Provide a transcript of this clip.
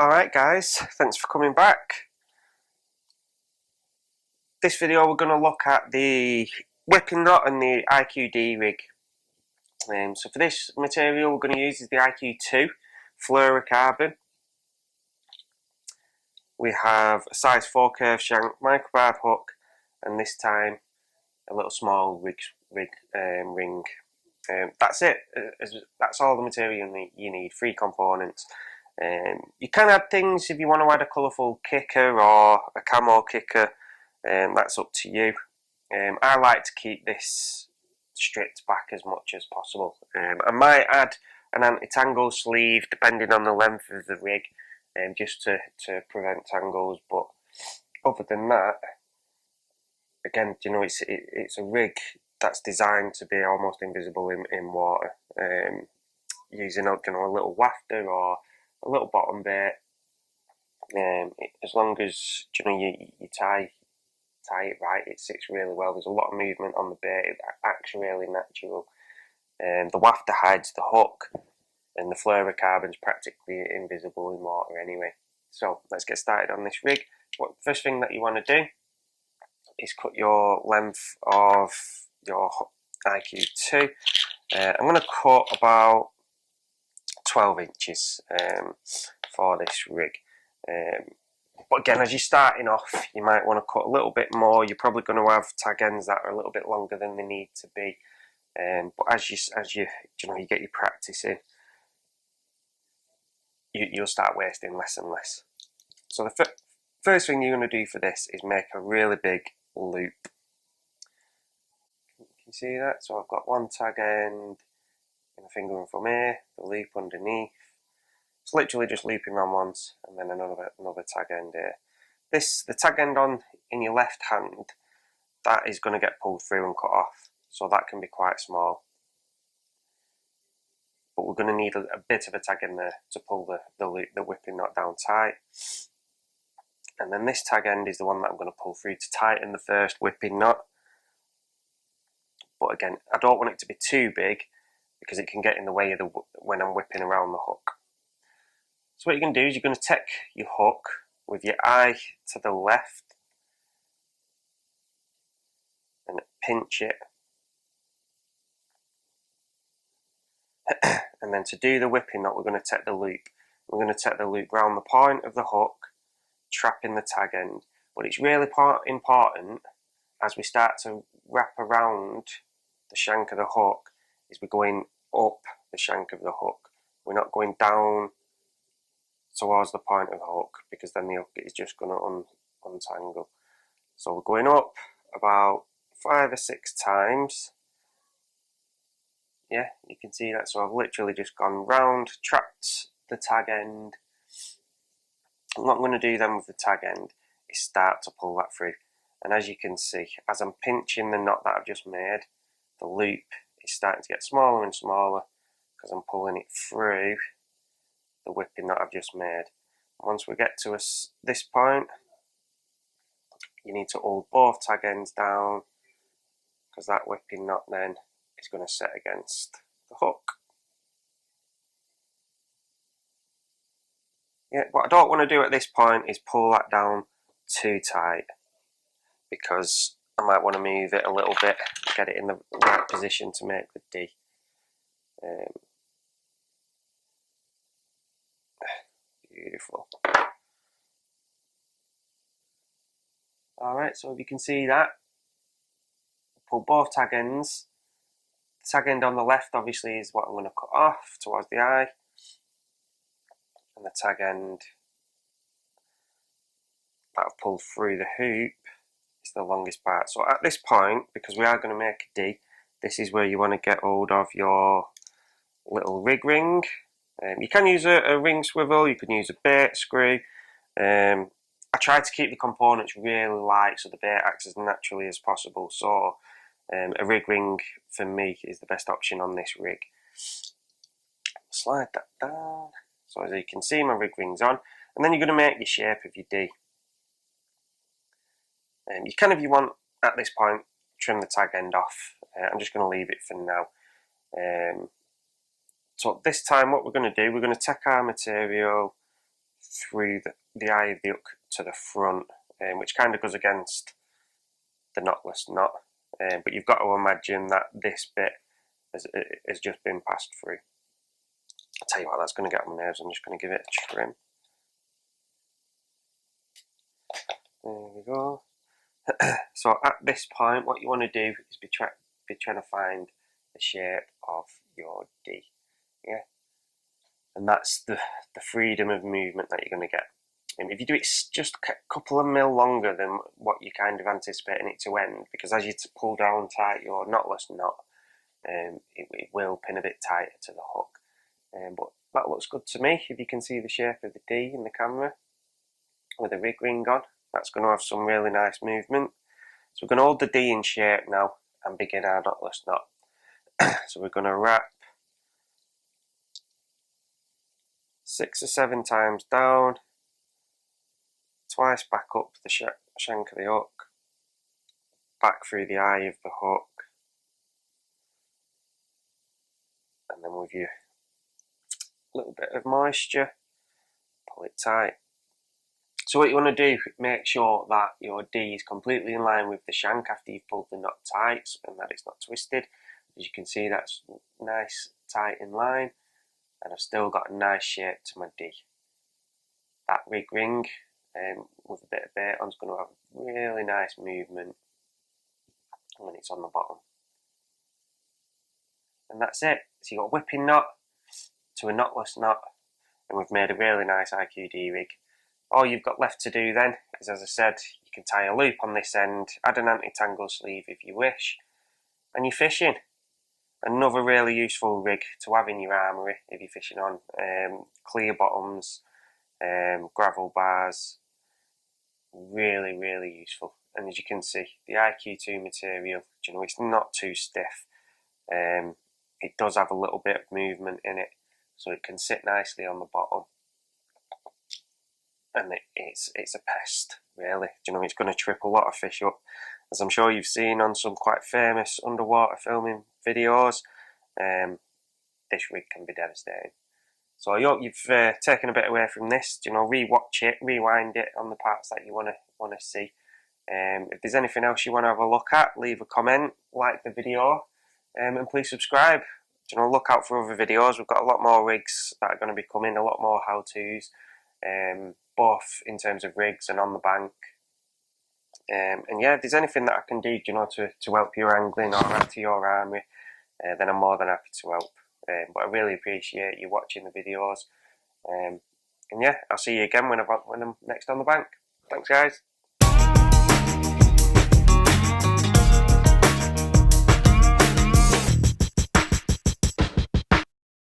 Alright guys, thanks for coming back. This video we're going to look at the whipping knot and the IQD rig. So for this material we're going to use is the IQ2 fluorocarbon. We have a size 4 curved shank, microbarb hook, and this time a little small ring. That's it. That's all the material you need. 3 components. You can add things if you want to add a colourful kicker or a camo kicker. That's up to you. I like to keep this stripped back as much as possible. I might add an anti-tangle sleeve depending on the length of the rig, just to prevent tangles. But other than that, again, you know, it's a rig that's designed to be almost invisible in water. Using a little wafter or a little bottom bait. As long as you tie it right, it sits really well. There's a lot of movement on the bait. It acts really natural. The wafter hides the hook, and the fluorocarbon's practically invisible in water anyway. So let's get started on this rig. First thing that you want to do is cut your length of your IQ2. I'm going to cut about 12 inches for this rig. But again, as you're starting off, you might want to cut a little bit more. You're probably going to have tag ends that are a little bit longer than they need to be. But as you get your practice in, you'll start wasting less and less. So the first thing you're going to do for this is make a really big loop. Can you see that? So I've got one tag end in the finger and thumb here, the loop underneath. It's literally just looping around once, and then another tag end here. The tag end in your left hand, that is going to get pulled through and cut off, so that can be quite small. But we're going to need a bit of a tag end there to pull the whipping knot down tight. And then this tag end is the one that I'm going to pull through to tighten the first whipping knot. But again, I don't want it to be too big because it can get in the way of when I'm whipping around the hook. So what you're going to do is you're going to take your hook with your eye to the left and pinch it. And then to do the whipping knot, we're going to take the loop. We're going to take the loop round the point of the hook, trapping the tag end. But it's really important as we start to wrap around the shank of the hook, is we're going up the shank of the hook. We're not going down towards the point of the hook, because then the hook is just going to untangle. So we're going up about 5 or 6 times. Yeah, you can see that. So I've literally just gone round, trapped the tag end. And what I'm going to do then with the tag end is start to pull that through. And as you can see, as I'm pinching the knot that I've just made, the loop is starting to get smaller and smaller because I'm pulling it through the whipping that I've just made. Once we get to this point, you need to hold both tag ends down, because that whipping knot then is going to set against the hook. Yeah, what I don't want to do at this point is pull that down too tight, because I might want to move it a little bit and get it in the right position to make the D. Beautiful. Alright, so if you can see that, pull both tag ends. The tag end on the left obviously is what I'm going to cut off towards the eye, and the tag end that I've pulled through the hoop is the longest part. So at this point, because we are going to make a D, this is where you want to get hold of your little rig ring. You can use a ring swivel, you can use a bait screw. I try to keep the components really light so the bait acts as naturally as possible. So a rig ring for me is the best option on this rig. Slide that down. So as you can see, my rig ring's on. And then you're going to make your shape of your D. You can, if you want, at this point, trim the tag end off. I'm just going to leave it for now. So this time what we're going to do, we're going to take our material through the eye of the hook to the front, which kind of goes against the knotless knot. But you've got to imagine that this bit has just been passed through. I'll tell you what, that's going to get on my nerves. I'm just going to give it a trim. There we go. So at this point, what you want to do is be trying to find the shape of your D. Yeah, and that's the freedom of movement that you're going to get. And if you do it just a couple of mil longer than what you're kind of anticipating it to end, because as you pull down tight your knotless knot, it will pin a bit tighter to the hook. But that looks good to me. If you can see the shape of the D in the camera with a rig ring on, that's going to have some really nice movement. So we're going to hold the D in shape now and begin our knotless knot. So we're going to wrap 6 or 7 times down, twice back up the shank of the hook, back through the eye of the hook, and then with your little bit of moisture, pull it tight. So what you want to do, make sure that your D is completely in line with the shank after you've pulled the knot tight and that it's not twisted. As you can see, that's nice, tight in line, and I've still got a nice shape to my D. That rig ring with a bit of bait on is going to have really nice movement when it's on the bottom. And that's it. So you've got a whipping knot to a knotless knot, and we've made a really nice IQD rig. All you've got left to do then is, as I said, you can tie a loop on this end, add an anti-tangle sleeve if you wish, and you're fishing. Another really useful rig to have in your armoury if you're fishing on clear bottoms, gravel bars. Really, really useful. And as you can see, the IQ2 material, you know, it's not too stiff. It does have a little bit of movement in it, so it can sit nicely on the bottom. And it's a pest, really. You know, it's going to trip a lot of fish up, as I'm sure you've seen on some quite famous underwater filming videos. This rig can be devastating. So I hope you've taken a bit away from this. You know, re-watch it, rewind it on the parts that you want to see. If there's anything else you want to have a look at, leave a comment, like the video, and please subscribe. You know, look out for other videos. We've got a lot more rigs that are going to be coming, a lot more how-tos, both in terms of rigs and on the bank. And yeah, if there's anything that I can do, you know, to help your angling or add to your armoury, then I'm more than happy to help. But I really appreciate you watching the videos. And yeah, I'll see you again when I'm next on the bank. Thanks, guys.